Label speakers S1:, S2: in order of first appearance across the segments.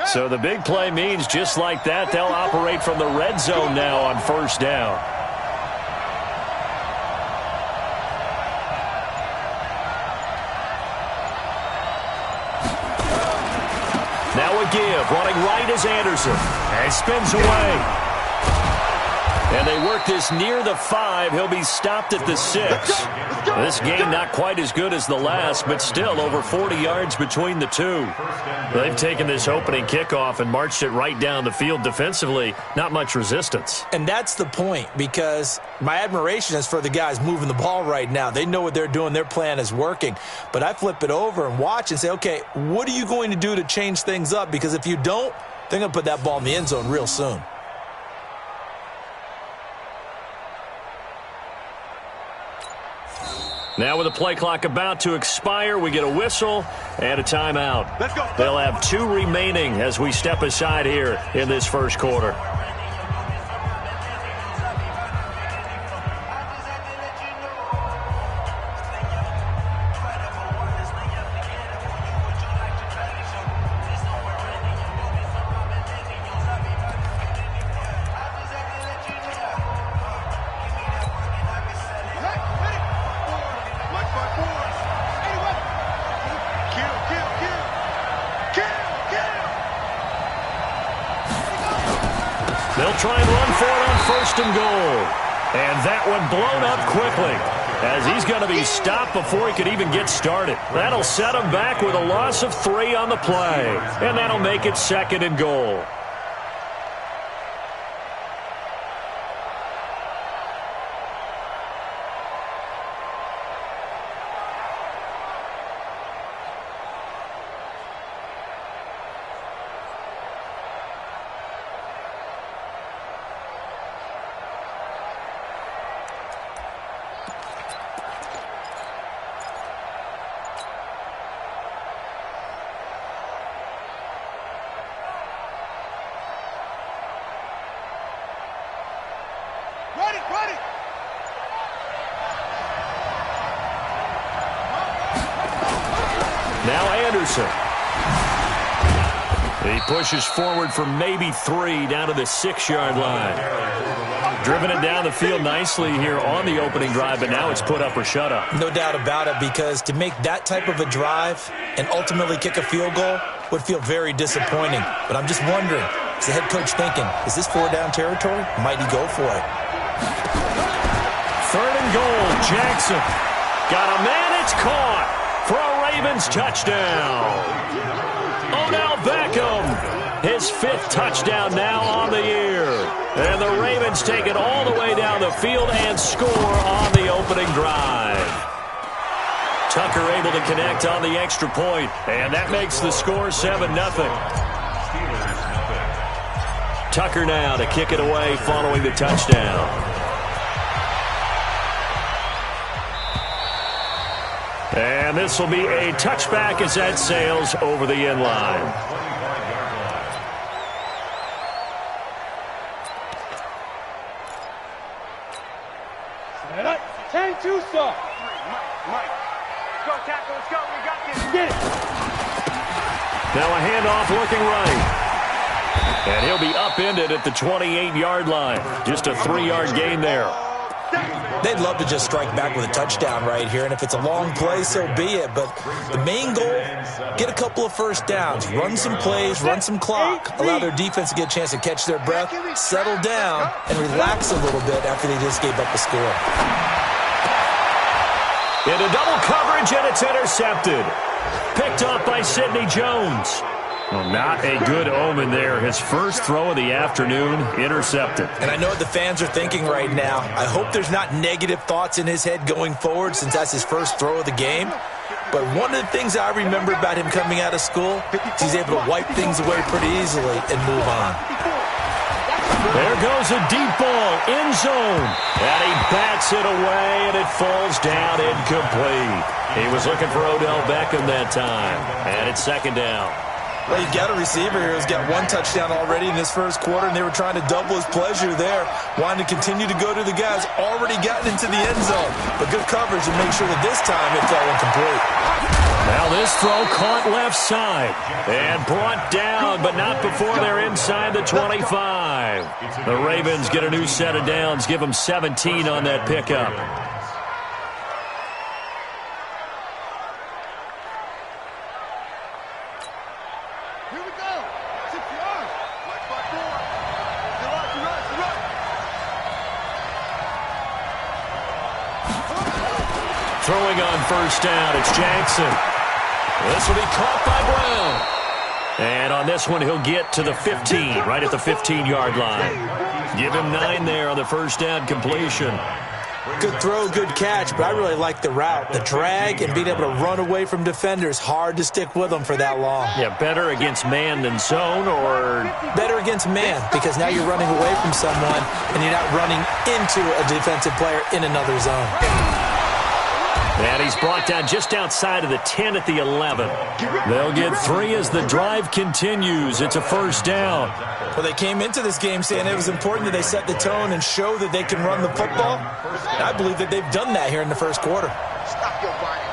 S1: So the big play means just like that, they'll operate from the red zone now on first down. Now a give. Running right is Anderson. And spins away. And they work this near the 5. He'll be stopped at the 6. This game not quite as good as the last, but still over 40 yards between the two. They've taken this opening kickoff and marched it right down the field defensively. Not much resistance.
S2: And that's the point, because my admiration is for the guys moving the ball right now. They know what they're doing. Their plan is working. But I flip it over and watch and say, okay, what are you going to do to change things up? Because if you don't, they're going to put that ball in the end zone real soon.
S1: Now with the play clock about to expire, we get a whistle and a timeout.
S3: Let's go.
S1: They'll have 2 remaining as we step aside here in this first quarter. They'll try and run for it on first and goal. And that one blown up quickly as he's going to be stopped before he could even get started. That'll set him back with a loss of 3 on the play. And that'll make it second and goal. Now Anderson. He pushes forward for maybe 3 down to the 6-yard line. Driven it down the field nicely here on the opening drive, but now it's put up or shut up.
S2: No doubt about it, because to make that type of a drive and ultimately kick a field goal would feel very disappointing. But I'm just wondering, is the head coach thinking, is this 4-down territory? Might he go for it?
S1: Third and goal, Jackson. Got a man, it's caught for a Ravens touchdown. Odell Beckham, his 5th touchdown now on the year. And the Ravens take it all the way down the field and score on the opening drive. Tucker able to connect on the extra point, and that makes the score 7-0. Tucker now to kick it away following the touchdown. And this will be a touchback as that sails over the end line. Now a handoff looking right. And he'll be upended at the 28-yard line. Just a 3-yard gain there.
S2: They'd love to just strike back with a touchdown right here, and if it's a long play, so be it. But the main goal, get a couple of first downs, run some plays, run some clock, allow their defense to get a chance to catch their breath, settle down, and relax a little bit after they just gave up the score.
S1: Into double coverage, and it's intercepted. Picked off by Sidney Jones. Well, not a good omen there. His first throw of the afternoon, intercepted.
S2: And I know what the fans are thinking right now. I hope there's not negative thoughts in his head going forward, since that's his first throw of the game. But one of the things I remember about him coming out of school is he's able to wipe things away pretty easily and move on.
S1: There goes a deep ball, end zone. And he bats it away, and it falls down incomplete. He was looking for Odell Beckham that time. And it's second down.
S2: Well, you've got a receiver here who's got 1 touchdown already in this first quarter, and they were trying to double his pleasure there, wanting to continue to go to the guys already gotten into the end zone. But good coverage to make sure that this time it fell incomplete.
S1: Now this throw caught left side and brought down, but not before they're inside the 25. The Ravens get a new set of downs, give them 17 on that pickup.
S3: Here we go. 6 yards. Right by 4. You're right, you're right, you're right.
S1: Throwing on first down, it's Jackson. This will be caught by Brown. And on this one, he'll get to the 15, right at the 15-yard line. Give him 9 there on the first down completion.
S2: Good throw, good catch, but I really like the route. The drag and being able to run away from defenders, hard to stick with them for that long.
S1: Yeah, better against man than zone, or?
S2: Better against man, because now you're running away from someone and you're not running into a defensive player in another zone.
S1: And he's brought down just outside of the 10 at the 11. They'll get 3 as the drive continues. It's a first down.
S2: Well, they came into this game saying it was important that they set the tone and show that they can run the football. And I believe that they've done that here in the first quarter.
S3: Stop your whining.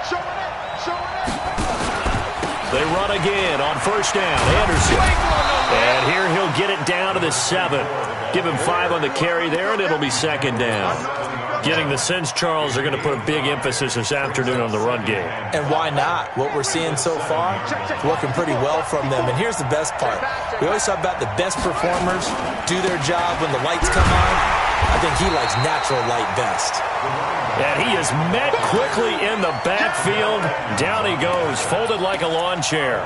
S3: Show it. Show it.
S1: They run again on first down. Anderson. And here he'll get it down to the 7. Give him 5 on the carry there, and it'll be second down. Getting the sense, Charles, are going to put a big emphasis this afternoon on the run game.
S2: And why not? What we're seeing so far is working pretty well from them. And here's the best part. We always talk about the best performers do their job when the lights come on. I think he likes natural light best.
S1: And he is met quickly in the backfield. Down he goes, folded like a lawn chair.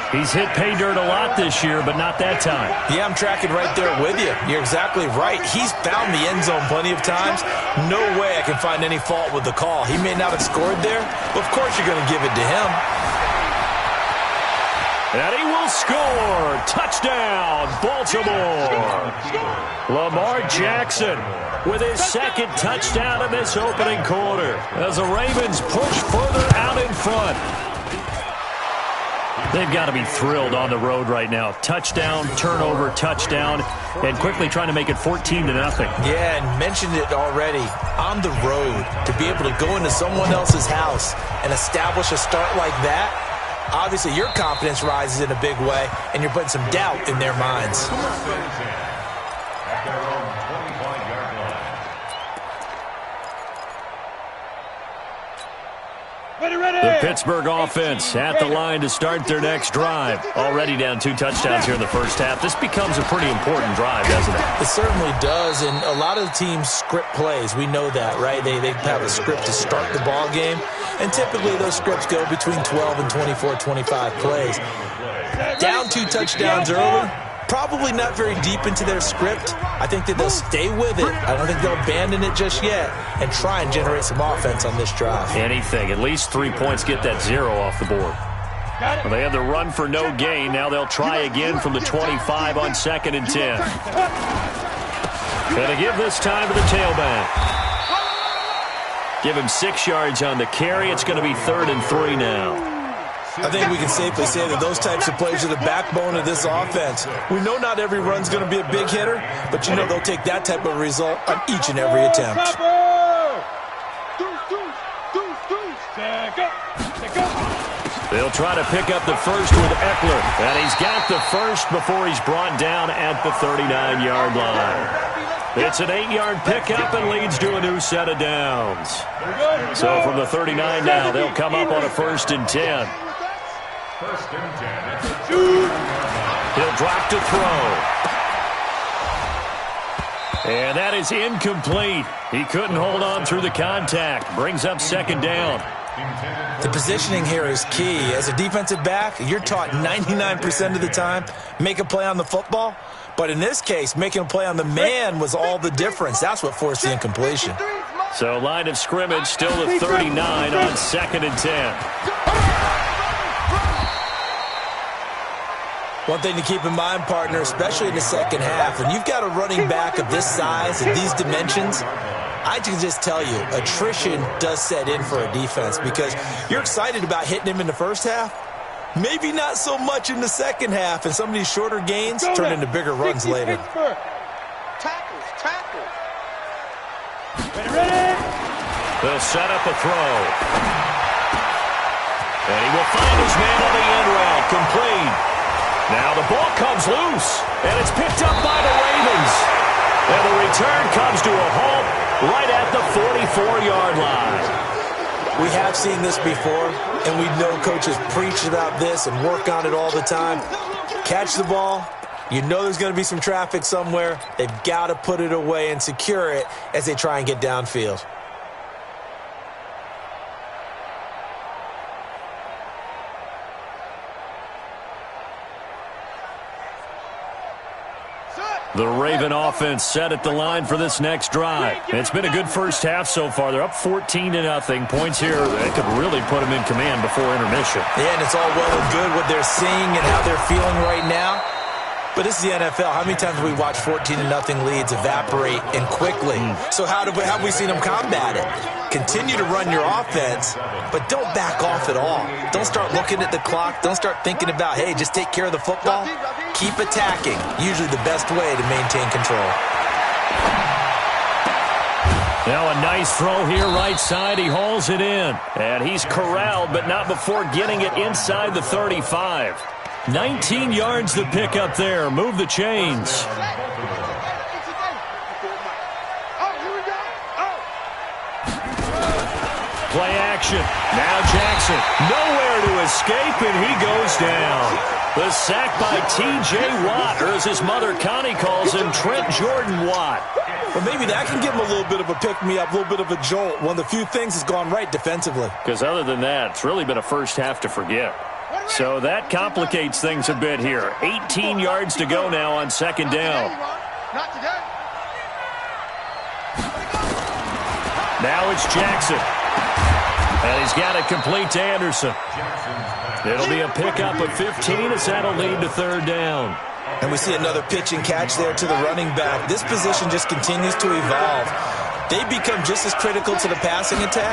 S1: He's hit pay dirt a lot this year, but not that time.
S2: Yeah, I'm tracking right there with you. You're exactly right. He's found the end zone plenty of times. No way I can find any fault with the call. He may not have scored there, but of course you're going to give it to him.
S1: And he will score. Touchdown, Baltimore. Lamar Jackson with his second touchdown in this opening quarter as the Ravens push further out in front. They've got to be thrilled on the road right now. Touchdown, turnover, touchdown, and quickly trying to make it 14-0.
S2: Yeah, and mentioned it already. On the road, to be able to go into someone else's house and establish a start like that, obviously your confidence rises in a big way, and you're putting some doubt in their minds.
S1: The Pittsburgh offense at the line to start their next drive. Already down 2 touchdowns here in the first half. This becomes a pretty important drive, doesn't it?
S2: It certainly does, and a lot of the teams script plays. We know that, right? They have a script to start the ball game, and typically those scripts go between 12 and 24, 25 plays. Down 2 touchdowns early, probably not very deep into their script. I think that they'll stay with it. I don't think they'll abandon it just yet and try and generate some offense on this drive.
S1: Anything. At least 3 points, get that 0 off the board. Well, they had the run for no gain. Now they'll try again from the 25 on 2nd and 10. Going to give this time to the tailback. Give him 6 yards on the carry. It's going to be 3rd and 3 now.
S2: I think we can safely say that those types of plays are the backbone of this offense. We know not every run's going to be a big hitter, but you know they'll take that type of result on each and every attempt.
S1: They'll try to pick up the first with Eckler, and he's got the first before he's brought down at the 39-yard line. It's an 8-yard pickup and leads to a new set of downs. So from the 39 now, they'll come up on a 1st and 10. He'll drop to throw. And that is incomplete. He couldn't hold on through the contact. Brings up 2nd down.
S2: The positioning here is key. As a defensive back, you're taught 99% of the time, make a play on the football. But in this case, making a play on the man was all the difference. That's what forced the incompletion.
S1: So line of scrimmage still at 39 on 2nd and 10.
S2: One thing to keep in mind, partner, especially in the second half, when you've got a running back of this size and these dimensions, I can just tell you, attrition does set in for a defense because you're excited about hitting him in the first half. Maybe not so much in the second half, and some of these shorter gains turn into bigger runs later.
S3: Tackles.
S1: They'll set up a throw. And he will find his man on the end route, complete. Now the ball comes loose, and it's picked up by the Ravens. And the return comes to a halt right at the 44-yard line.
S2: We have seen this before, and we know coaches preach about this and work on it all the time. Catch the ball. You know there's going to be some traffic somewhere. They've got to put it away and secure it as they try and get downfield.
S1: The Raven offense set at the line for this next drive. It's been a good first half so far. They're up 14-0. Points here that could really put them in command before intermission.
S2: Yeah, and it's all well and good what they're seeing and how they're feeling right now. But this is the NFL. How many times have we watched 14-0 leads evaporate and quickly? So how have we seen them combat it? Continue to run your offense, but don't back off at all. Don't start looking at the clock. Don't start thinking about, hey, just take care of the football. Keep attacking. Usually the best way to maintain control.
S1: Now a nice throw here right side. He hauls it in. And he's corralled, but not before getting it inside the 35. 19 yards to pick up there. Move the chains. Play action. Now Jackson. Nowhere to escape, and he goes down. The sack by T.J. Watt, or as his mother Connie calls him, Trent Jordan Watt.
S2: Well, maybe that can give him a little bit of a pick-me-up, a little bit of a jolt. One of the few things has gone right defensively.
S1: Because other than that, it's really been a first half to forget. So that complicates things a bit here. 18 yards to go now on second down. Now it's Jackson. And he's got it complete to Anderson. It'll be a pickup of 15 as that'll lead to third down.
S2: And we see another pitch and catch there to the running back. This position just continues to evolve. They become just as critical to the passing attack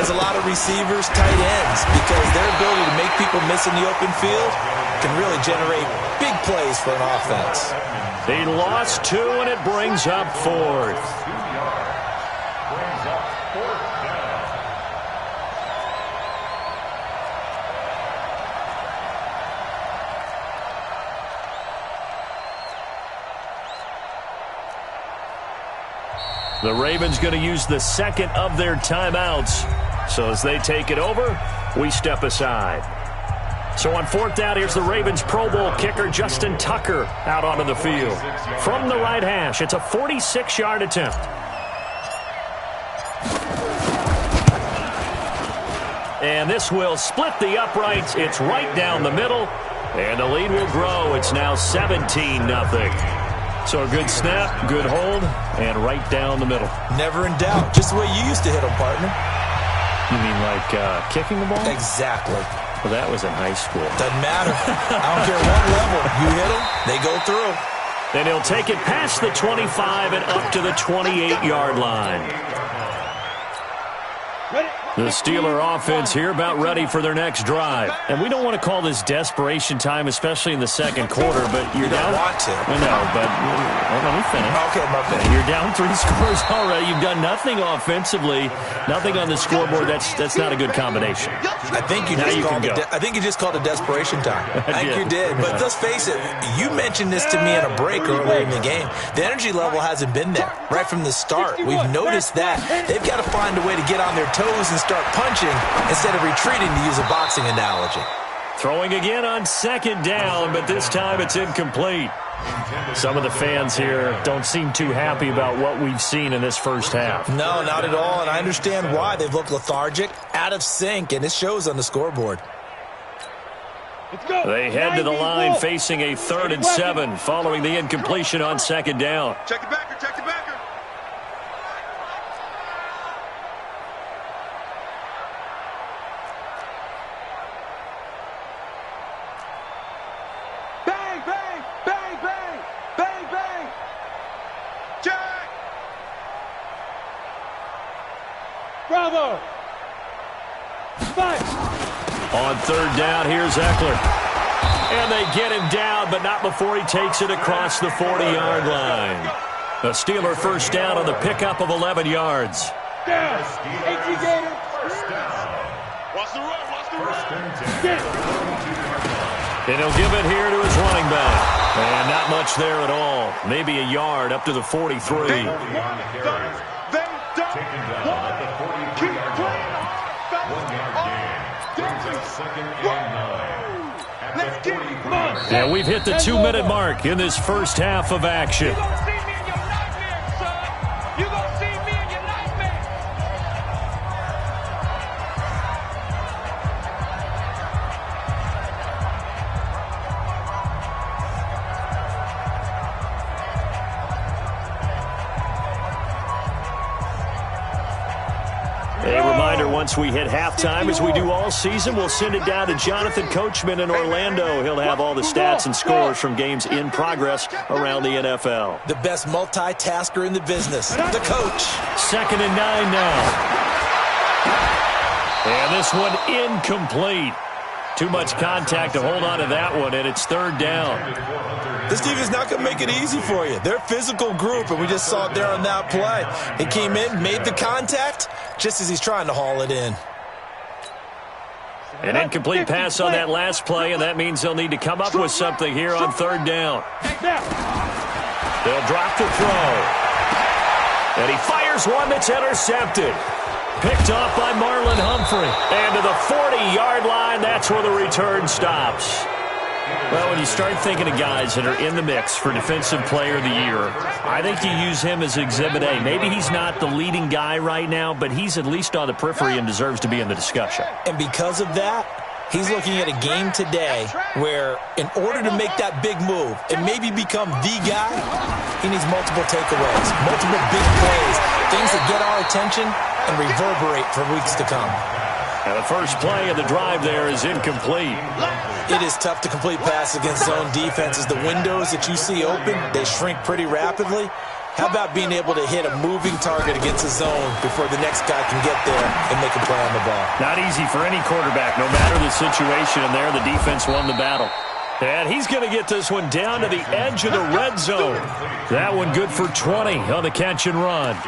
S2: as a lot of receivers, tight ends, because their ability to make people miss in the open field can really generate big plays for an offense.
S1: He lost 2, and it brings up 4th. The Ravens going to use the second of their timeouts. So as they take it over, we step aside. So on 4th down, here's the Ravens Pro Bowl kicker Justin Tucker out onto the field. From the right hash, it's a 46-yard attempt. And this will split the uprights. It's right down the middle. And the lead will grow. It's now 17-0. So a good snap, good hold, and right down the middle.
S2: Never in doubt. Just the way you used to hit them, partner.
S1: You mean like kicking the ball?
S2: Exactly.
S1: Well, that was in high school.
S2: Doesn't matter. I don't care what level. You hit them, they go through.
S1: Then he'll take it past the 25 and up to the 28-yard line. The Steeler offense here about ready for their next drive. And we don't want to call this desperation time, especially in the second quarter, but you're down.
S2: You don't want to.
S1: I know, but let me finish.
S2: Okay, my bad.
S1: You're down 3 scores already. You've done nothing offensively, nothing on the scoreboard. That's not a good combination.
S2: I think you just called it desperation time. I think you did. But let's face it, you mentioned this to me in a break earlier in the game. The energy level hasn't been there right from the start. We've noticed that. They've got to find a way to get on their toes and start punching instead of retreating, to use a boxing analogy.
S1: Throwing again on second down, but this time it's incomplete. Some of the fans here don't seem too happy about what we've seen in this first half.
S2: No, not at all, and I understand why. They've looked lethargic, out of sync, and it shows on the scoreboard.
S1: They head to the line facing a 3rd and 7 following the incompletion on second down.
S3: Check the backer, check the backer. Bang, bang, bang, bang, bang, bang. Check. Bravo. Fight.
S1: On 3rd down, here's Eckler. And they get him down, but not before he takes it across the 40-yard line. The Steeler first down on the pickup of 11 yards.
S3: Down. Watch the run, watch the run.
S1: And he'll give it here to his running back. And not much there at all. Maybe a yard up to the 43.
S3: They don't want to keep playing Let's get it. Come on.
S1: And we've hit the 2-minute mark in this first half of action.
S3: You're going to see me in your nightmares, son. You're going to see me in your nightmares.
S1: A reminder, once we hit halftime, as we do all season, we'll send it down to Jonathan Coachman in Orlando. He'll have all the stats and scores from games in progress around the NFL.
S2: The best multitasker in the business, the coach.
S1: 2nd and 9 now. And this one incomplete. Too much contact to hold on to that one, and it's 3rd down.
S2: This team is not going to make it easy for you. They're a physical group, and we just saw it there on that play. He came in, made the contact, just as he's trying to haul it in.
S1: An incomplete pass on that last play, and that means they'll need to come up with something here on 3rd down. They'll drop the throw. And he fires one that's intercepted. Picked off by Marlon Humphrey. And to the 40-yard line, that's where the return stops. Well, when you start thinking of guys that are in the mix for Defensive Player of the Year, I think you use him as Exhibit A. Maybe he's not the leading guy right now, but he's at least on the periphery and deserves to be in the discussion.
S2: And because of that, he's looking at a game today where in order to make that big move and maybe become the guy, he needs multiple takeaways, multiple big plays, things that get our attention and reverberate for weeks to come.
S1: And the first play of the drive there is incomplete.
S2: It is tough to complete pass against zone defenses. The windows that you see open, they shrink pretty rapidly. How about being able to hit a moving target against a zone before the next guy can get there and make a play on the ball?
S1: Not easy for any quarterback, no matter the situation, and there the defense won the battle. And he's going to get this one down to the edge of the red zone. That one good for 20 on the catch and run.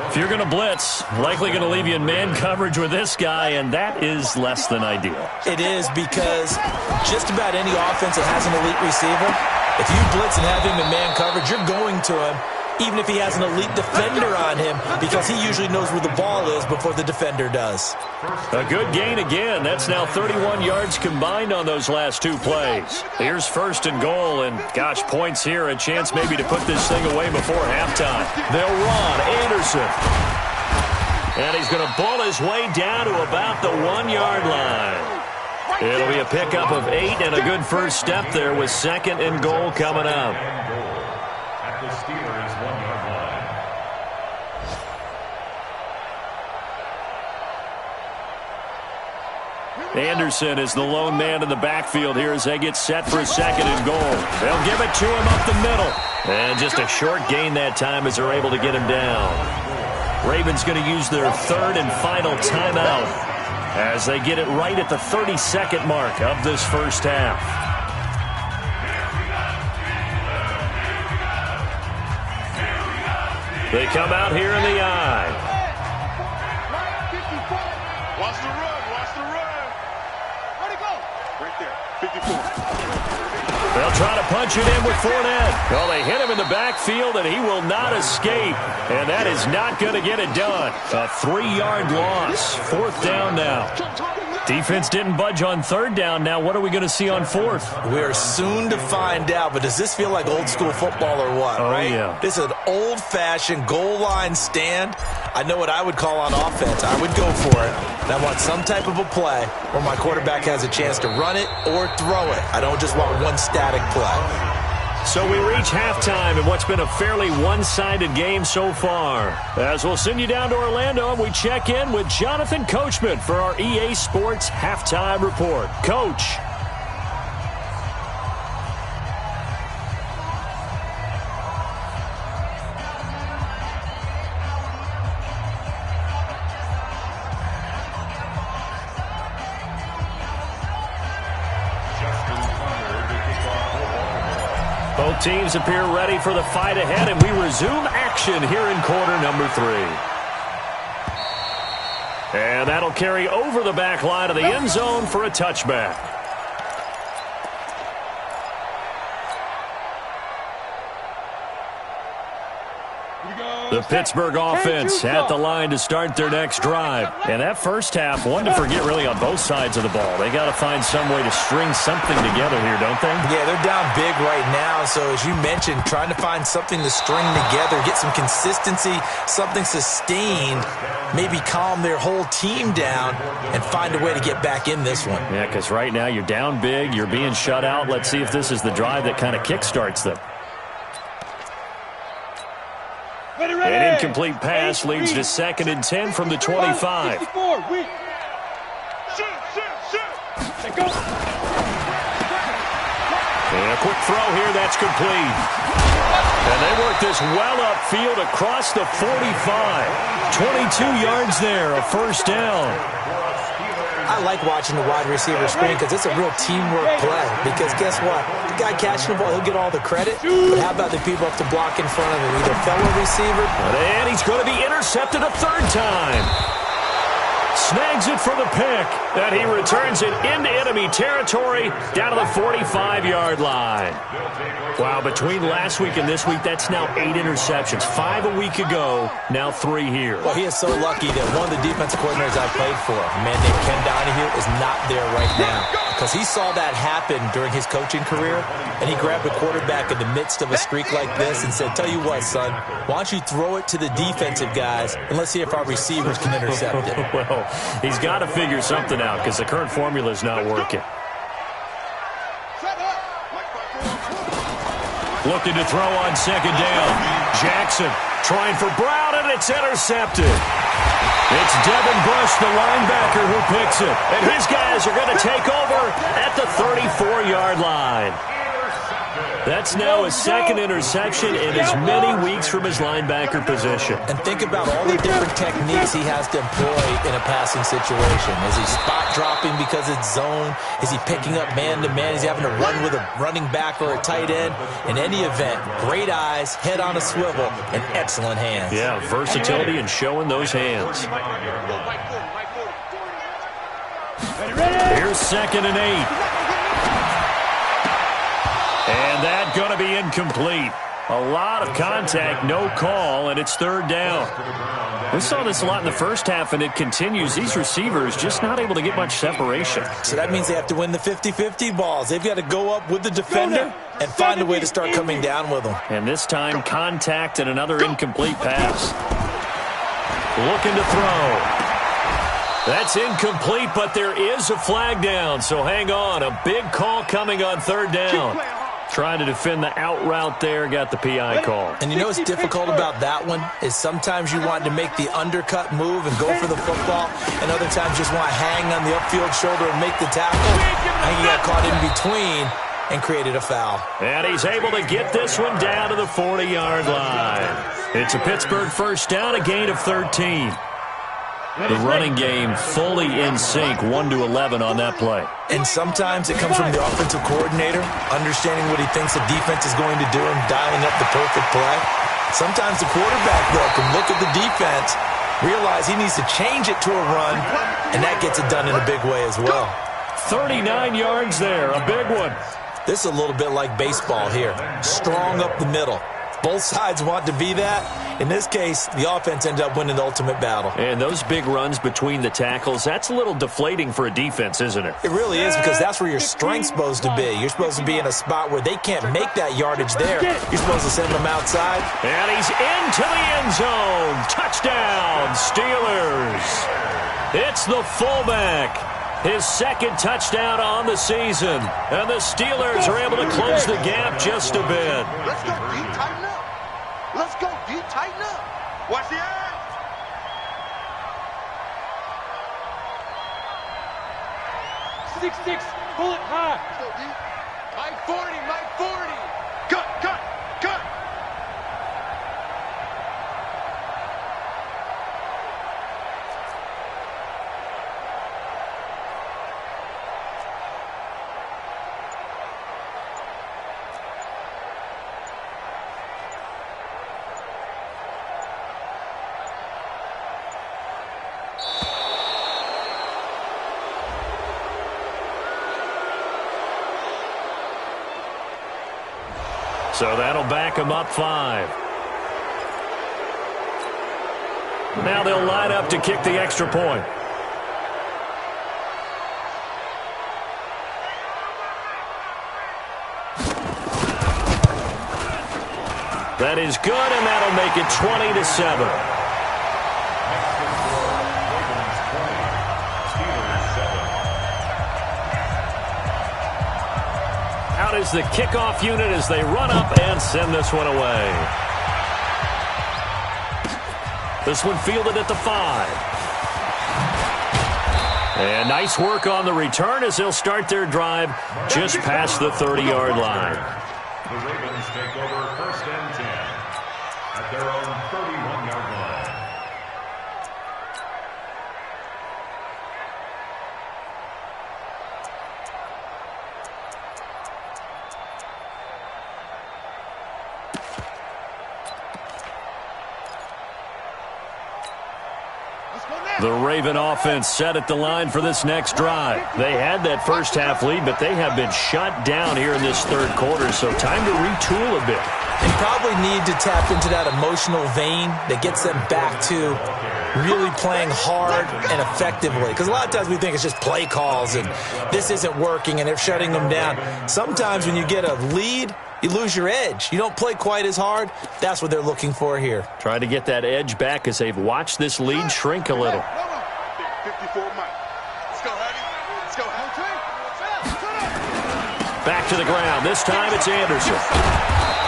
S1: If you're going to blitz, likely going to leave you in man coverage with this guy, and that is less than ideal.
S2: It is, because just about any offense that has an elite receiver, if you blitz and have him in man coverage, you're going to him, even if he has an elite defender on him, because he usually knows where the ball is before the defender does.
S1: A good gain again. That's now 31 yards combined on those last 2 plays. Here's 1st and goal, and gosh, points here, a chance maybe to put this thing away before halftime. They'll run Anderson. And he's going to bull his way down to about the 1-yard line. It'll be a pickup of 8 and a good first step there with 2nd and goal coming up.
S4: At the Steelers' 1-yard line.
S1: Anderson is the lone man in the backfield here as they get set for a 2nd and goal. They'll give it to him up the middle. And just a short gain that time as they're able to get him down. Ravens going to use their 3rd and final timeout as they get it right at the 32nd mark of this first half. They come out here in the eye.
S3: Watch the run. Watch the run. Where'd he go? Right there. 54.
S1: They'll try to punch it in with Fournette. Well, they hit him in the backfield, and he will not escape. And that is not going to get it done. A 3-yard loss. 4th down now. Defense didn't budge on 3rd down. Now what are we going to see on 4th?
S2: We are soon to find out, but does this feel like old school football or what, right?
S1: Yeah.
S2: This is an old-fashioned goal line stand. I know what I would call on offense. I would go for it. And I want some type of a play where my quarterback has a chance to run it or throw it. I don't just want one static play.
S1: So we reach halftime in what's been a fairly one-sided game so far. As we'll send you down to Orlando, and we check in with Jonathan Coachman for our EA Sports Halftime Report. Coach. Both teams appear ready for the fight ahead, and we resume action here in quarter number 3. And that'll carry over the back line of the end zone for a touchback. The Pittsburgh offense at the line to start their next drive. And that first half, one to forget really on both sides of the ball. They got to find some way to string something together here, don't they?
S2: Yeah, they're down big right now. So as you mentioned, trying to find something to string together, get some consistency, something sustained, maybe calm their whole team down and find a way to get back in this one.
S1: Yeah, because right now you're down big, you're being shut out. Let's see if this is the drive that kind of kickstarts them. An incomplete pass leads to 2nd and 10 from the 25.
S3: And
S1: a quick throw here, that's complete. And they work this well upfield across the 45. 22 yards there, a first down.
S2: I like watching the wide receiver screen because it's a real teamwork play. Because guess what? The guy catching the ball, he'll get all the credit. But how about the people up to block in front of him? Either fellow receiver.
S1: And he's going to be intercepted a third time. Snags it for the pick. And he returns it into enemy territory down to the 45-yard line. Wow, between last week and this week, that's now 8 interceptions. 5 a week ago, now 3 here.
S2: Well, he is so lucky that one of the defensive coordinators I played for, a man named Ken Donahue, is not there right now. Because he saw that happen during his coaching career, and he grabbed a quarterback in the midst of a streak like this and said, tell you what, son, why don't you throw it to the defensive guys, and let's see if our receivers can intercept it.
S1: Well, he's got to figure something out because the current formula is not working. Looking to throw on 2nd down. Jackson trying for Brown, and it's intercepted. It's Devin Bush, the linebacker, who picks it. And his guys are going to take over at the 34-yard line. That's now his 2nd interception in as many weeks from his linebacker position.
S2: And think about all the different techniques he has to employ in a passing situation. Is he spot dropping because it's zone? Is he picking up man-to-man? Is he having to run with a running back or a tight end? In any event, great eyes, head on a swivel, and excellent hands.
S1: Yeah, versatility and showing those hands. Here's 2nd and 8. And that's going to be incomplete. A lot of contact, no call, and it's 3rd down. We saw this a lot in the first half, and it continues. These receivers just not able to get much separation.
S2: So that means they have to win the 50-50 balls. They've got to go up with the defender and find a way to start coming down with them.
S1: And this time, contact and another incomplete pass. Looking to throw. That's incomplete, but there is a flag down, so hang on. A big call coming on 3rd down. Trying to defend the out route there, got the PI call.
S2: And you know what's difficult about that one is sometimes you want to make the undercut move and go for the football, and other times just want to hang on the upfield shoulder and make the tackle. I think he got caught in between and created a foul.
S1: And he's able to get this one down to the 40-yard line. It's a Pittsburgh first down, a gain of 13. The running game fully in sync, 1-11 on that play.
S2: And sometimes it comes from the offensive coordinator, understanding what he thinks the defense is going to do and dialing up the perfect play. Sometimes the quarterback, though, can look at the defense, realize he needs to change it to a run, and that gets it done in a big way as well.
S1: 39 yards there, a big one.
S2: This is a little bit like baseball here. Strong up the middle. Both sides want to be that. In this case, the offense ended up winning the ultimate battle.
S1: And those big runs between the tackles, that's a little deflating for a defense, isn't it?
S2: It really is, because that's where your strength's supposed to be. You're supposed to be in a spot where they can't make that yardage there. You're supposed to send them outside.
S1: And he's into the end zone. Touchdown, Steelers. It's the fullback. His 2nd touchdown on the season. And the Steelers are able to close the gap just a bit.
S3: Let's go, D. Tighten up. Let's go, D. Tighten up. Watch the eyes.
S5: 6-6, pull it high.
S3: Let's go, D. Mike 40, Mike 40. Cut, cut, cut.
S1: So that'll back them up 5. Now they'll line up to kick the extra point. That is good, and that'll make it 20-7. Out is the kickoff unit as they run up and send this one away. This one fielded at the 5. And nice work on the return as they'll start their drive just past the 30-yard line.
S4: The Ravens take over 1st and 10 at their own 31-yard line.
S1: The Raven offense set at the line for this next drive. They had that first half lead, but they have been shut down here in this third quarter, so time to retool a bit.
S2: They probably need to tap into that emotional vein that gets them back to really playing hard and effectively. Because a lot of times we think it's just play calls and this isn't working and they're shutting them down. Sometimes when you get a lead, you lose your edge. You don't play quite as hard. That's what they're looking for here.
S1: Trying to get that edge back as they've watched this lead shrink a little.
S3: 54 Mike. Let's go, Hattie. Let's go,
S1: Back to the ground. This time it's Anderson.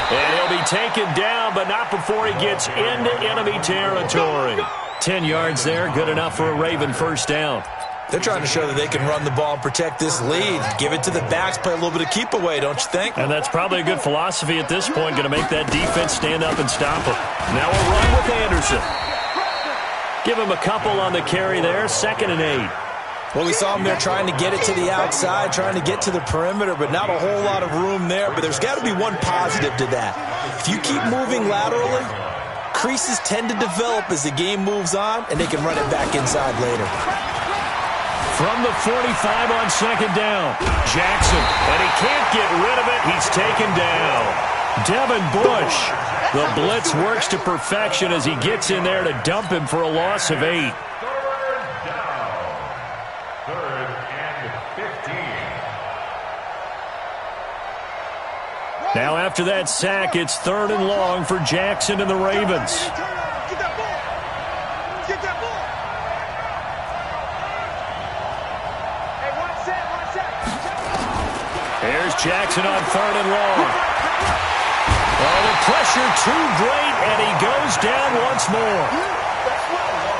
S1: And he'll be taken down, but not before he gets into enemy territory. 10 yards there, good enough for a Raven first down.
S2: They're trying to show that they can run the ball and protect this lead. Give it to the backs, play a little bit of keep away, don't you think?
S1: And that's probably a good philosophy at this point, going to make that defense stand up and stop them. Now a run with Anderson. Give him a couple on the carry there, 2nd and 8.
S2: Well, we saw him there trying to get it to the outside, trying to get to the perimeter, but not a whole lot of room there. But there's got to be one positive to that. If you keep moving laterally, creases tend to develop as the game moves on, and they can run it back inside later.
S1: From the 45 on 2nd down, Jackson, and he can't get rid of it. He's taken down. Devin Bush, the blitz works to perfection as he gets in there to dump him for a loss of 8. Now after that sack, it's 3rd and long for Jackson and the Ravens.
S3: Get that ball. Get that ball. Hey, one set.
S1: Here's Jackson on 3rd and long. Oh, the pressure too great, and he goes down once more.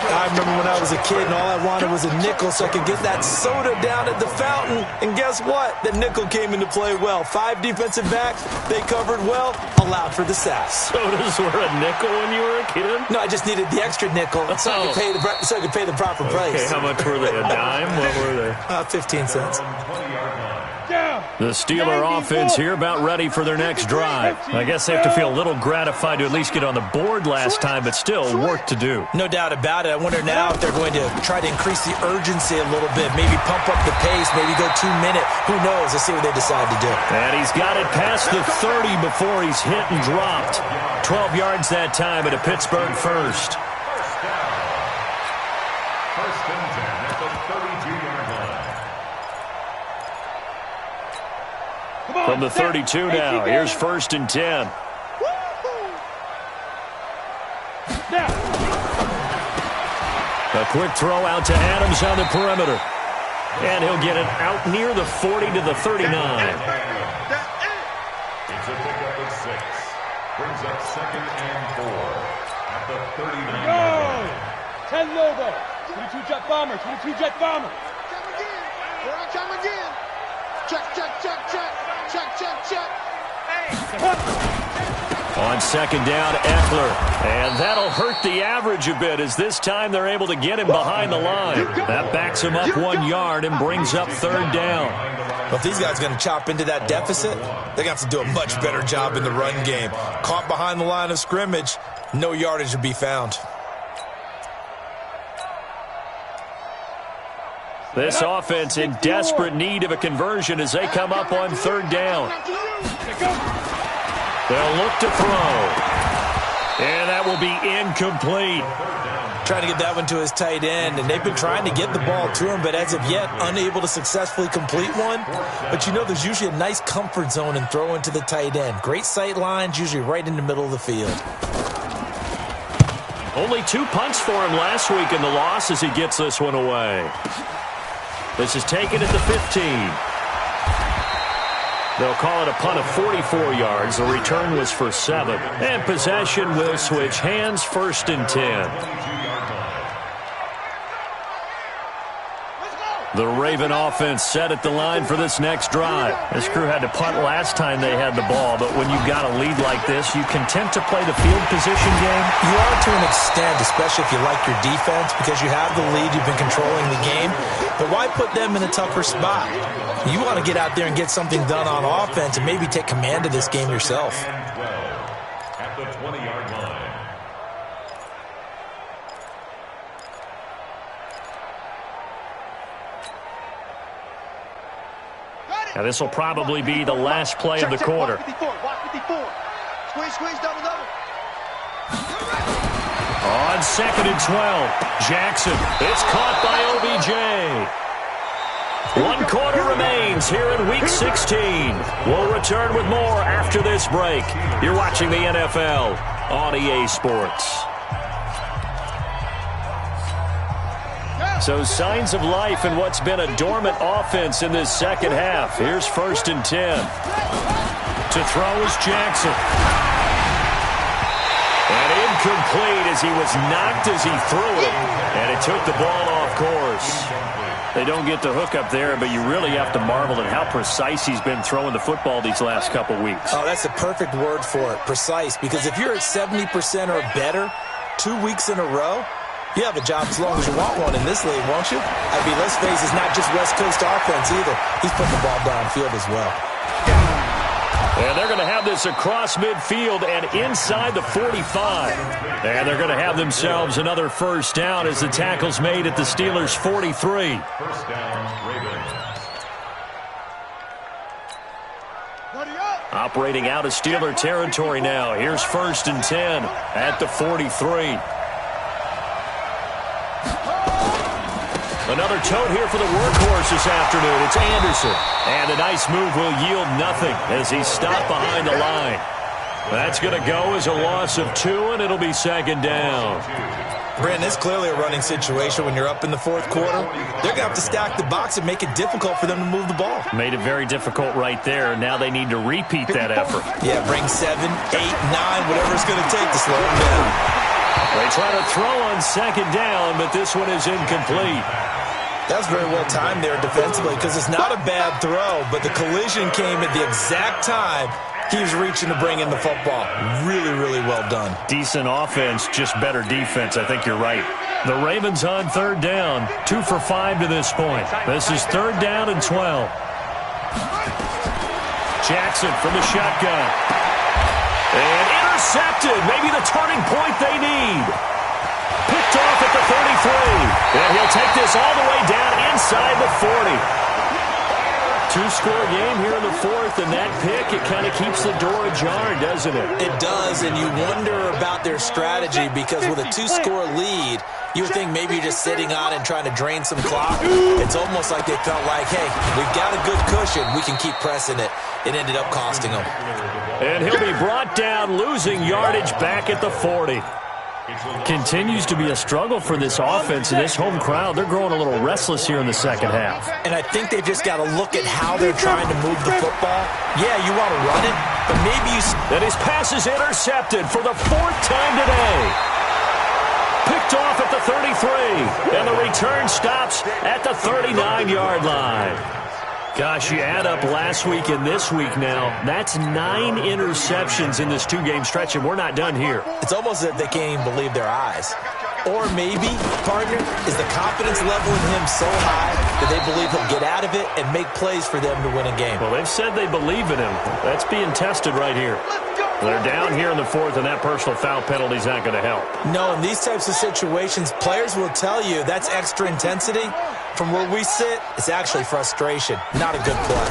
S2: I remember when I was a kid and all I wanted was a nickel so I could get that soda down at the fountain. And guess what? The nickel came into play well. 5 defensive backs, they covered well, allowed for the sacks.
S1: Sodas were a nickel when you were a kid?
S2: No, I just needed the extra nickel so I could pay the proper price.
S1: Okay, how much were they? A dime? What were they?
S2: 15 cents.
S1: The Steeler offense here about ready for their next drive. I guess they have to feel a little gratified to at least get on the board last time, but still work to do.
S2: No doubt about it. I wonder now if they're going to try to increase the urgency a little bit, maybe pump up the pace, maybe go 2-minute. Who knows? Let's see what they decide to do.
S1: And he's got it past the 30 before he's hit and dropped. 12 yards that time at a Pittsburgh first.
S4: First and 10 at the 32-yard line.
S1: From the 32 now, here's 1st and 10. A quick throw out to Adams on the perimeter. And he'll get it out near the 40 to the 39.
S4: It's a pickup of 6. Brings up 2nd and 4 at the 39-yard line.
S5: 10 Lobo. 22 Jet Bomber. 22 Jet Bomber.
S3: Come again. Check. Hey.
S1: On 2nd down, Eckler. And that'll hurt the average a bit as this time they're able to get him behind the line. That backs him up 1 yard and brings up 3rd down.
S2: Well, if these guys are going to chop into that deficit, they're going to have to do a much better job in the run game. Caught behind the line of scrimmage, no yardage to be found.
S1: This offense in desperate need of a conversion as they come up on 3rd down. They'll look to throw. And that will be incomplete.
S2: Trying to get that one to his tight end, and they've been trying to get the ball to him, but as of yet, unable to successfully complete one. But you know there's usually a nice comfort zone in throwing to the tight end. Great sight lines, usually right in the middle of the field.
S1: Only 2 punts for him last week in the loss as he gets this one away. This is taken at the 15. They'll call it a punt of 44 yards. The return was for 7. And possession will switch hands, 1st and 10. The Raven offense set at the line for this next drive. This crew had to punt last time they had the ball, but when you've got a lead like this, you content to play the field position game?
S2: You are to an extent, especially if you like your defense, because you have the lead, you've been controlling the game. But why put them in a tougher spot? You want to get out there and get something done on offense and maybe take command of this game yourself.
S4: At the 20-yard line.
S1: Now this will probably be the last play of the quarter.
S3: Watch 54. Squeeze, double.
S1: On 2nd and 12, Jackson. It's caught by OBJ. 1 quarter remains here in Week 16. We'll return with more after this break. You're watching the NFL on EA Sports. So signs of life in what's been a dormant offense in this second half. Here's 1st and 10. To throw is Jackson. And incomplete as he was knocked as he threw it. And it took the ball off course. They don't get the hook up there, but you really have to marvel at how precise he's been throwing the football these last couple weeks.
S2: Oh, that's a perfect word for it, precise. Because if you're at 70% or better 2 weeks in a row, you have a job as long as you want one in this league, won't you? I mean, let's face it, it's not just West Coast offense either. He's putting the ball downfield as well.
S1: And they're going to have this across midfield and inside the 45. And they're going to have themselves another 1st down as the tackle's made at the Steelers' 43.
S4: 1st down, Ravens.
S1: Operating out of Steeler territory now. Here's 1st and 10 at the 43. Another tote here for the workhorse this afternoon. It's Anderson. And a nice move will yield nothing as he's stopped behind the line. That's going to go as a loss of 2, and it'll be 2nd down.
S2: Brandon, it's clearly a running situation when you're up in the 4th quarter. They're going to have to stack the box and make it difficult for them to move the ball.
S1: Made it very difficult right there. Now they need to repeat that effort.
S2: Yeah, bring 7, 8, 9, whatever it's going to take to slow them down.
S1: They try to throw on 2nd down, but this one is incomplete.
S2: That's very well timed there defensively because it's not a bad throw, but the collision came at the exact time he was reaching to bring in the football. Really, really well done.
S1: Decent offense, just better defense. I think you're right. The Ravens on 3rd down, 2 for 5 to this point. This is 3rd down and 12. Jackson from the shotgun. And intercepted. Maybe the turning point they need. Picked off at the 33. And he'll take this all the way down inside the 40. 2-score game here in the 4th, and that pick, it kind of keeps the door ajar, doesn't it?
S2: It does, and you wonder about their strategy because with a 2-score lead, you would think maybe you're just sitting on it and trying to drain some clock. It's almost like they felt like, hey, we've got a good cushion. We can keep pressing it. It ended up costing them.
S1: And he'll be brought down, losing yardage back at the 40. Continues to be a struggle for this offense and this home crowd. They're growing a little restless here in the second half.
S2: And I think they've just got to look at how they're trying to move the football. Yeah, you want to run it, but maybe you...
S1: And his pass is intercepted for the 4th time today. Picked off at the 33. And the return stops at the 39-yard line. Gosh, you add up last week and this week now, that's 9 interceptions in this 2-game stretch, and we're not done here.
S2: It's almost as if they can't even believe their eyes. Or maybe, partner, is the confidence level in him so high that they believe he'll get out of it and make plays for them to win a game.
S1: Well, they've said they believe in him. That's being tested right here. They're down here in the 4th, and that personal foul penalty is not going to help.
S2: No, in these types of situations, players will tell you that's extra intensity. From where we sit, it's actually frustration. Not a good play.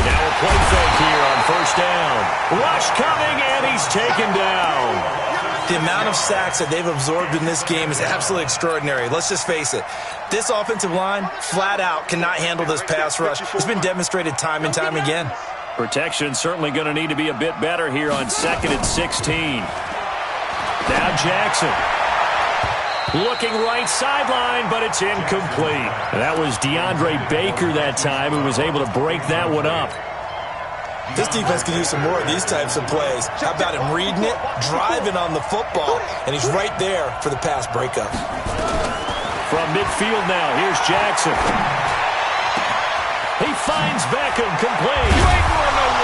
S1: Now a play fake here on 1st down. Rush coming, and he's taken down.
S2: The amount of sacks that they've absorbed in this game is absolutely extraordinary. Let's just face it. This offensive line, flat out, cannot handle this pass rush. It's been demonstrated time and time again.
S1: Protection certainly going to need to be a bit better here on 2nd and 16. Now Jackson. Looking right sideline, but it's incomplete. That was DeAndre Baker that time who was able to break that one up.
S2: This defense can use some more of these types of plays. How about him reading it, driving on the football, and he's right there for the pass breakup.
S1: From midfield now, here's Jackson. He finds Beckham, complete.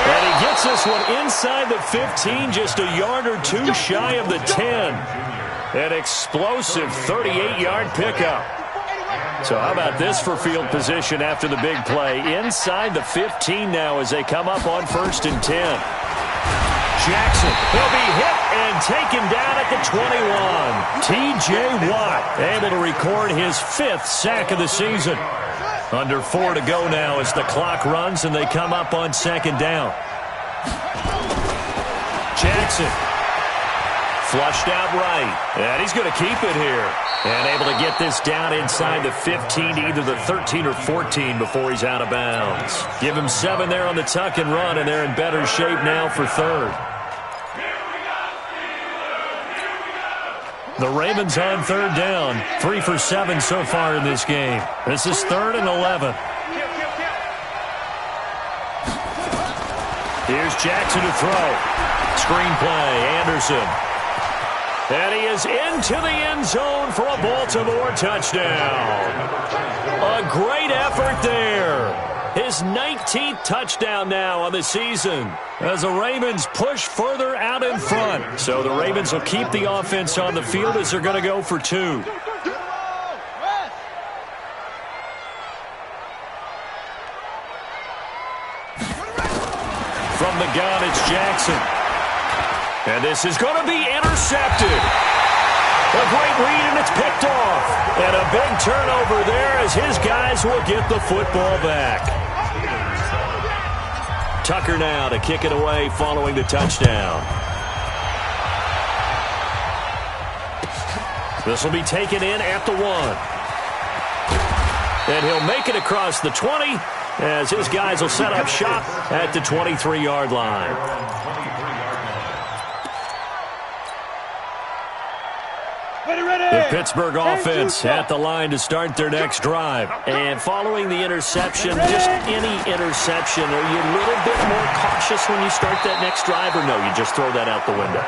S1: And he gets this one inside the 15, just a yard or two shy of the 10. An explosive 38-yard pickup. So how about this for field position after the big play? Inside the 15 now as they come up on 1st and 10. Jackson, he'll be hit and taken down at the 21. T.J. Watt able to record his 5th sack of the season. Under 4 to go now as the clock runs and they come up on 2nd down. Jackson. Flushed out right, and he's going to keep it here. And able to get this down inside the 15 to either the 13 or 14 before he's out of bounds. Give him 7 there on the tuck and run, and they're in better shape now for 3rd. The Ravens on 3rd down, 3 for 7 so far in this game. This is 3rd and 11. Here's Jackson to throw. Screen play, Anderson. And he is into the end zone for a Baltimore touchdown. A great effort there. His 19th touchdown now on the season as the Ravens push further out in front. So the Ravens will keep the offense on the field as they're going to go for 2. From the gun, it's Jackson. And this is going to be intercepted. A great read, and it's picked off. And a big turnover there as his guys will get the football back. Tucker now to kick it away following the touchdown. This will be taken in at the 1. And he'll make it across the 20 as his guys will set up shop at the 23-yard line. The Pittsburgh offense at the line to start their next drive. And following the interception, just any interception, are you a little bit more cautious when you start that next drive, or no, you just throw that out the window?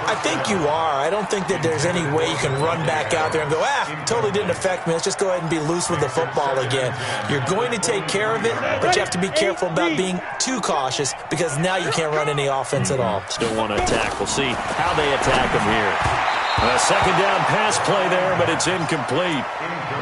S2: I think you are. I don't think that there's any way you can run back out there and go, totally didn't affect me. Let's just go ahead and be loose with the football again. You're going to take care of it, but you have to be careful about being too cautious because now you can't run any offense at all.
S1: Still want to attack. We'll see how they attack them here. A 2nd down pass play there, but it's incomplete.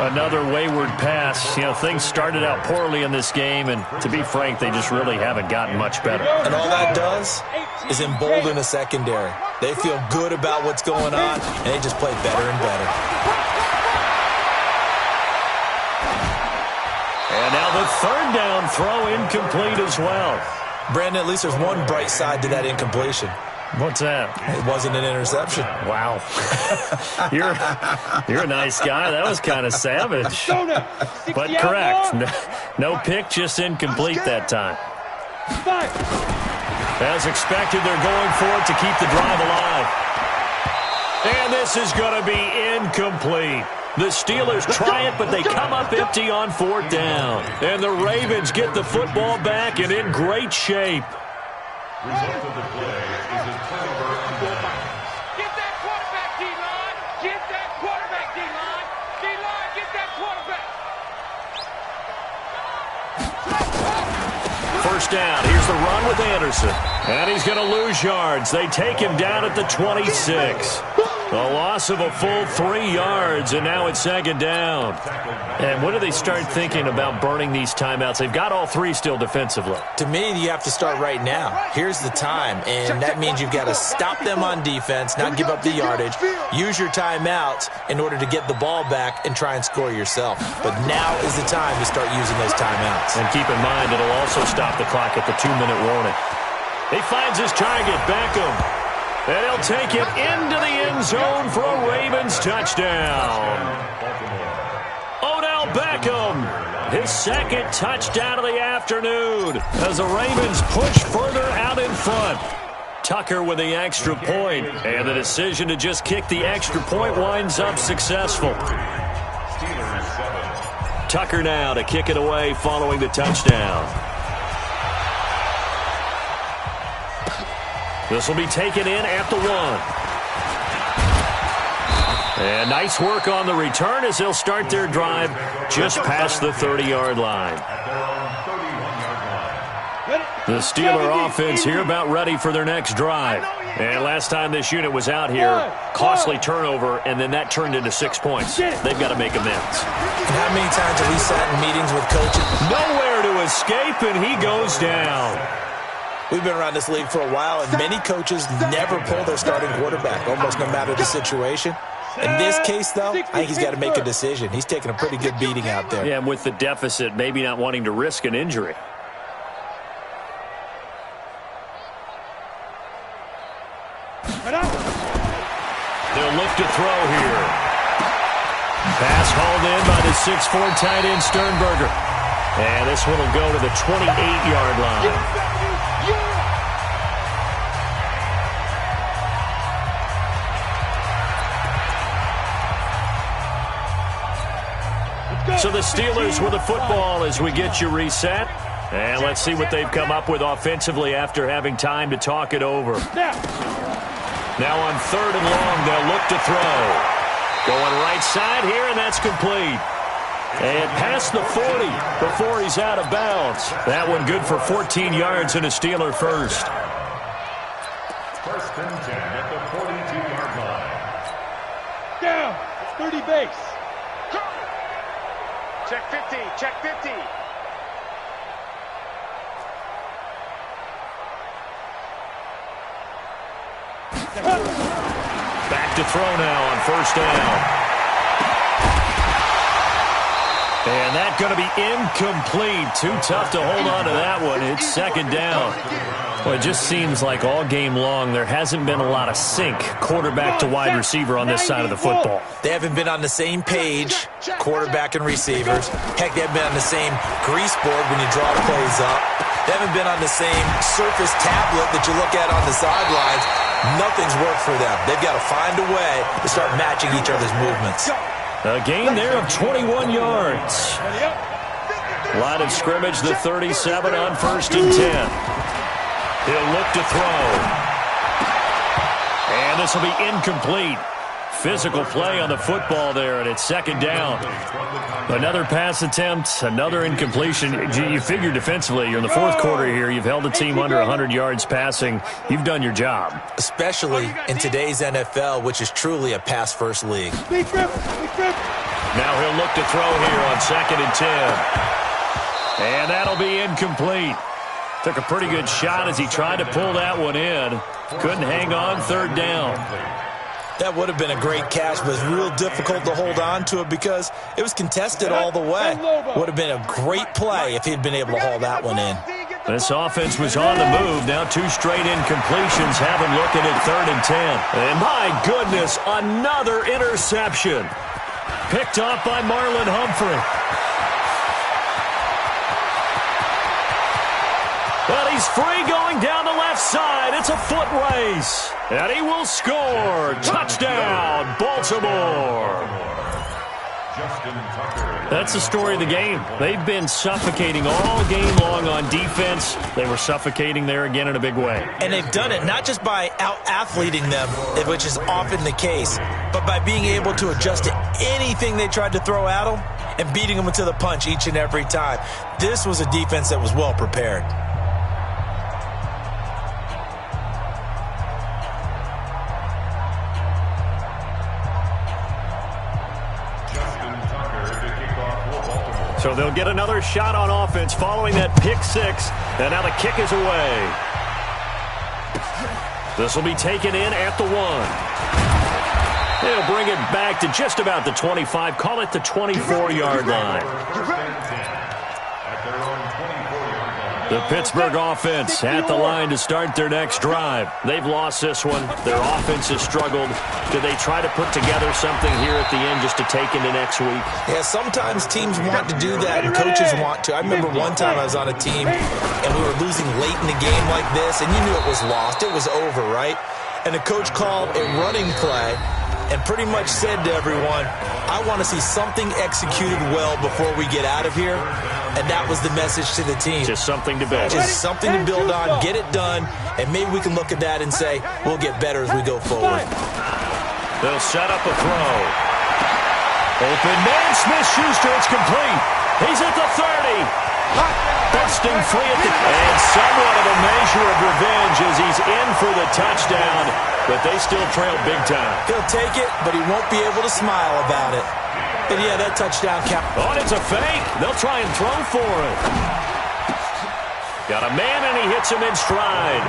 S1: Another wayward pass. You know, things started out poorly in this game, and to be frank, they just really haven't gotten much better.
S2: And all that does is embolden a secondary. They feel good about what's going on, and they just play better and better.
S1: And now the 3rd down throw incomplete as well.
S2: Brandon, at least there's one bright side to that incompletion.
S1: What's that?
S2: It wasn't an interception.
S1: Wow. You're a nice guy. That was kind of savage. But correct. No pick, just incomplete that time. As expected, they're going for it to keep the drive alive. And this is going to be incomplete. The Steelers try it, but they come up empty on 4th down. And the Ravens get the football back and in great shape.
S4: Result of the play is a turnover on downs.
S5: Get that quarterback, D-line. Get that quarterback, D-line. D-line, get that quarterback.
S1: 1st down. Here's the run with Anderson. And he's going to lose yards. They take him down at the 26. A loss of a full 3 yards, and now it's 2nd down. And when do they start thinking about burning these timeouts? They've got all 3 still defensively.
S2: To me, you have to start right now. Here's the time, and that means you've got to stop them on defense, not give up the yardage, use your timeouts in order to get the ball back and try and score yourself. But now is the time to start using those timeouts.
S1: And keep in mind, it'll also stop the clock at the 2-minute warning. He finds his target, Beckham. And he'll take it into the end zone for a Ravens touchdown. Odell Beckham, his second touchdown of the afternoon as the Ravens push further out in front. Tucker with the extra point, and the decision to just kick the extra point winds up successful. Tucker now to kick it away following the touchdown. This will be taken in at the 1. And nice work on the return as they'll start their drive just past the 30-yard line. The Steeler offense here about ready for their next drive. And last time this unit was out here, costly turnover, and then that turned into 6 points. They've got to make amends.
S2: And how many times have we sat in meetings with coaches?
S1: Nowhere to escape, and he goes down.
S2: We've been around this league for a while, and many coaches never pull their starting quarterback, almost no matter the situation. In this case, though, I think he's got to make a decision. He's taking a pretty good beating out there.
S1: Yeah, and with the deficit, maybe not wanting to risk an injury. They'll look to throw here. Pass hauled in by the 6'4" tight end Sternberger. And this one will go to the 28-yard line. So the Steelers with the football as we get you reset. And let's see what they've come up with offensively after having time to talk it over. Now on 3rd and long, they'll look to throw. Going right side here, and that's complete. And past the 40 before he's out of bounds. That one good for 14 yards and a Steeler first.
S4: 1st and 10 at the 42-yard line.
S5: Down. It's 30 base. Check 50. Check 50.
S1: Back to throw now on 1st down. And that's going to be incomplete. Too tough to hold on to that one. It's 2nd down. Well, it just seems like all game long there hasn't been a lot of sync quarterback to wide receiver on this side of the football.
S2: They haven't been on the same page, quarterback and receivers. Heck, they haven't been on the same grease board when you draw plays up. They haven't been on the same surface tablet that you look at on the sidelines. Nothing's worked for them. They've got to find a way to start matching each other's movements.
S1: A gain there of 21 yards. Line of scrimmage, the 37 on 1st and 10. He'll look to throw. And this will be incomplete. Physical play on the football there, and it's 2nd down. Another pass attempt, another incompletion. You figure defensively, you're in the 4th quarter here. You've held the team under 100 yards passing. You've done your job.
S2: Especially in today's NFL, which is truly a pass-first league.
S1: Now he'll look to throw here on 2nd and 10. And that'll be incomplete. Took a pretty good shot as he tried to pull that one in. Couldn't hang on 3rd down.
S2: That would have been a great catch, but it was real difficult to hold on to it because it was contested all the way. Would have been a great play if he'd been able to haul that one in.
S1: This offense was on the move. Now 2 straight incompletions have him looking at 3rd and 10. And my goodness, another interception. Picked off by Marlon Humphrey. Well, he's free going down the left side. It's a foot race. And he will score. Touchdown, Baltimore. That's the story of the game. They've been suffocating all game long on defense. They were suffocating there again in a big way.
S2: And they've done it not just by out-athleting them, which is often the case, but by being able to adjust to anything they tried to throw at them and beating them to the punch each and every time. This was a defense that was well prepared.
S1: So they'll get another shot on offense following that pick 6. And now the kick is away. This will be taken in at the 1. They'll bring it back to just about the 25. Call it the 24-yard line. The Pittsburgh offense at the line to start their next drive. They've lost this one. Their offense has struggled. Do they try to put together something here at the end just to take into next week?
S2: Yeah, sometimes teams want to do that and coaches want to. I remember one time I was on a team and we were losing late in the game like this, and you knew it was lost. It was over, right? And the coach called a running play and pretty much said to everyone, I want to see something executed well before we get out of here. And that was the message to the team.
S1: Just something to build.
S2: Just something to build on, get it done, and maybe we can look at that and say, we'll get better as we go forward.
S1: They'll set up a throw. Open man, Smith-Schuster, it's complete. He's at the 30. Busting free at the... And somewhat of a measure of revenge as he's in for the touchdown, but they still trail big time.
S2: He'll take it, but he won't be able to smile about it. But yeah, that touchdown count.
S1: Oh, it's a fake. They'll try and throw for it. Got a man, and he hits him in stride.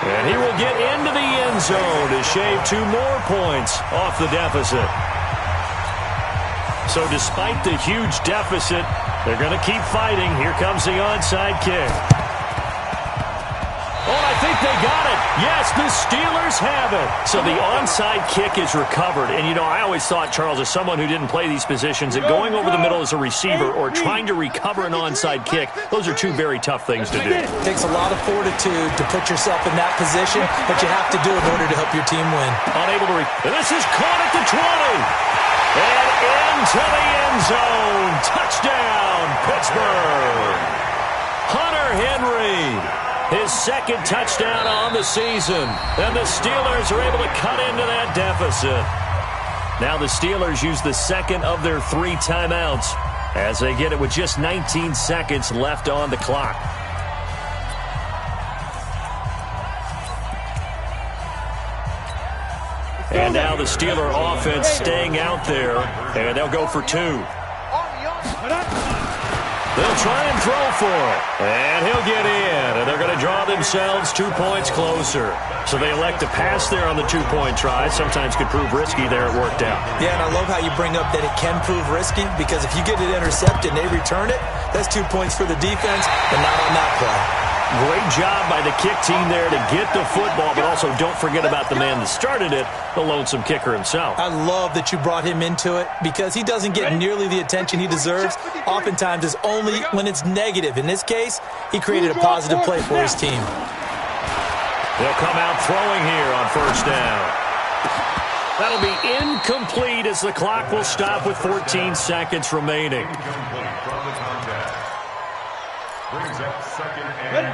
S1: And he will get into the end zone to shave 2 more points off the deficit. So despite the huge deficit, they're going to keep fighting. Here comes the onside kick. Oh, I think they got it. Yes, the Steelers have it. So the onside kick is recovered. And, you know, I always thought, Charles, as someone who didn't play these positions, that going over the middle as a receiver or trying to recover an onside kick, those are 2 very tough things to do.
S2: It takes a lot of fortitude to put yourself in that position, but you have to do it in order to help your team win.
S1: Unable to this is caught at the 20. And into the end zone. Touchdown, Pittsburgh. Hunter Henry. His second touchdown on the season. And the Steelers are able to cut into that deficit. Now the Steelers use the second of their 3 timeouts as they get it with just 19 seconds left on the clock. And now the Steeler offense staying out there, and they'll go for 2. They'll try and throw for it, and he'll get in, and they're going to draw themselves 2 points closer. So they elect to pass there on the 2-point try. Sometimes could prove risky there. It worked out.
S2: Yeah, and I love how you bring up that it can prove risky, because if you get it intercepted and they return it, that's 2 points for the defense, but not on that play.
S1: Great job by the kick team there to get the football, but also don't forget about the man that started it, the lonesome kicker himself.
S2: I love that you brought him into it because he doesn't get nearly the attention he deserves. Oftentimes it's only when it's negative. In this case, he created a positive play for his team.
S1: They'll come out throwing here on first down. That'll be incomplete as the clock will stop with 14 seconds remaining.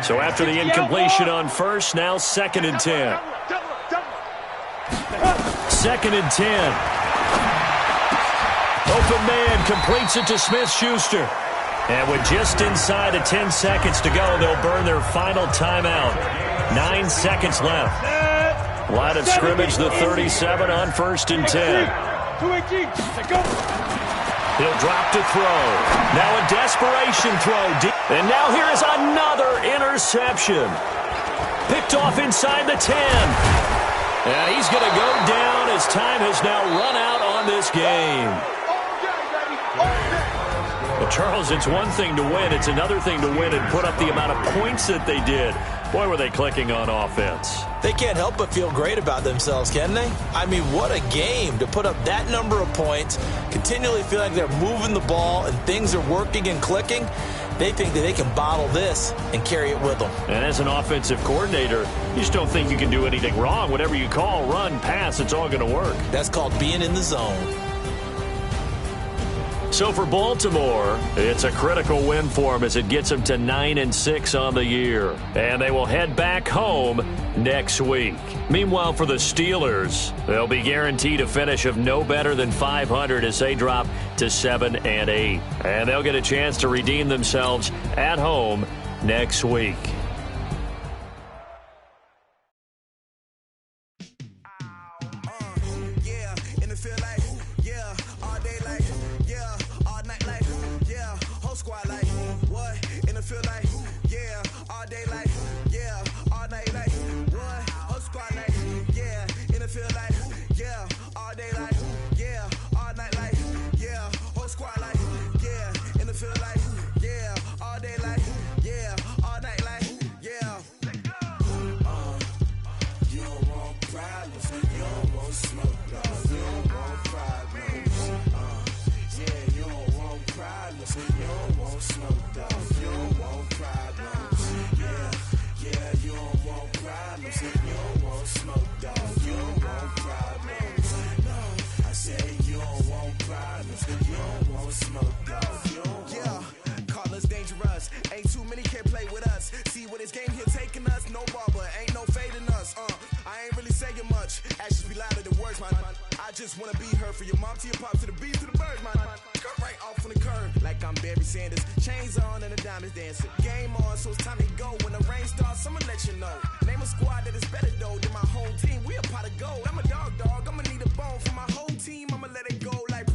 S1: So after the incompletion on first, now 2nd and 10. 2nd and 10. Open man completes it to Smith-Schuster. And with just inside of 10 seconds to go, they'll burn their final timeout. 9 seconds left. Line of scrimmage, the 37 on 1st and 10. He'll drop to throw. Now a desperation throw. And now here is another interception. Picked off inside the 10. And he's going to go down as time has now run out on this game. But Charles, it's one thing to win. It's another thing to win and put up the amount of points that they did. Boy, were they clicking on offense.
S2: They can't help but feel great about themselves, can they? I mean, what a game to put up that number of points, continually feel like they're moving the ball and things are working and clicking. They think that they can bottle this and carry it with them.
S1: And as an offensive coordinator, you just don't think you can do anything wrong. Whatever you call, run, pass, it's all going to work.
S2: That's called being in the zone.
S1: So for Baltimore, it's a critical win for them as it gets them to 9-6 on the year. And they will head back home next week. Meanwhile, for the Steelers, they'll be guaranteed a finish of no better than 500 as they drop to 7-8. And they'll get a chance to redeem themselves at home next week.
S6: All day like, yeah, all night like, just wanna be heard. For your mom to your pop to the beat to the bird, man. Cut right off on the curb, like I'm Barry Sanders. Chains on and the diamonds dancing. Game on, so it's time to go. When the rain starts, I'ma let you know. Name a squad that is better though than my whole team. We a pot of gold. I'm a dog. I'ma need a bone for my whole team. I'ma let it go like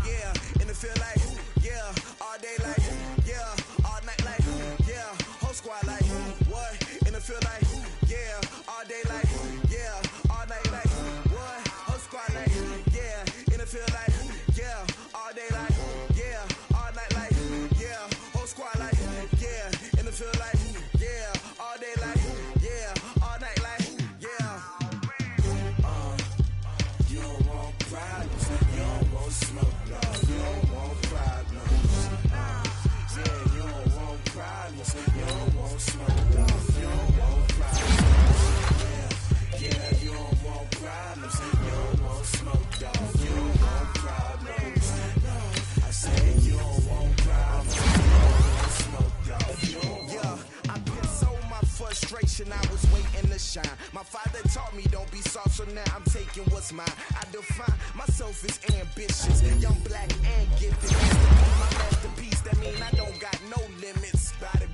S6: yeah. And it feel like yeah. All day like yeah. All night like yeah. Whole squad like what? And it feel like yeah. All day like yeah. All night like what? Whole squad like yeah. And it feel like yeah. All day like yeah. All night like yeah. Whole squad like yeah. And it feel like yeah. All day like yeah. All night like yeah. You don't want problems. You don't want smoke. No. You don't want problems. Yeah, you don't want problems. You don't want smoke. No. You don't want problems. Yeah, you don't want problems. You don't want smoke. Dog. You don't want problems. No, I say you don't want problems. You don't want smoke. Dog. You don't want. I've been so my frustration. I was waiting to shine. My father taught me don't be soft, so now I'm taking what's mine. I define myself as ambitious, young, black, and gifted. My masterpiece, that mean I don't got no limits. By the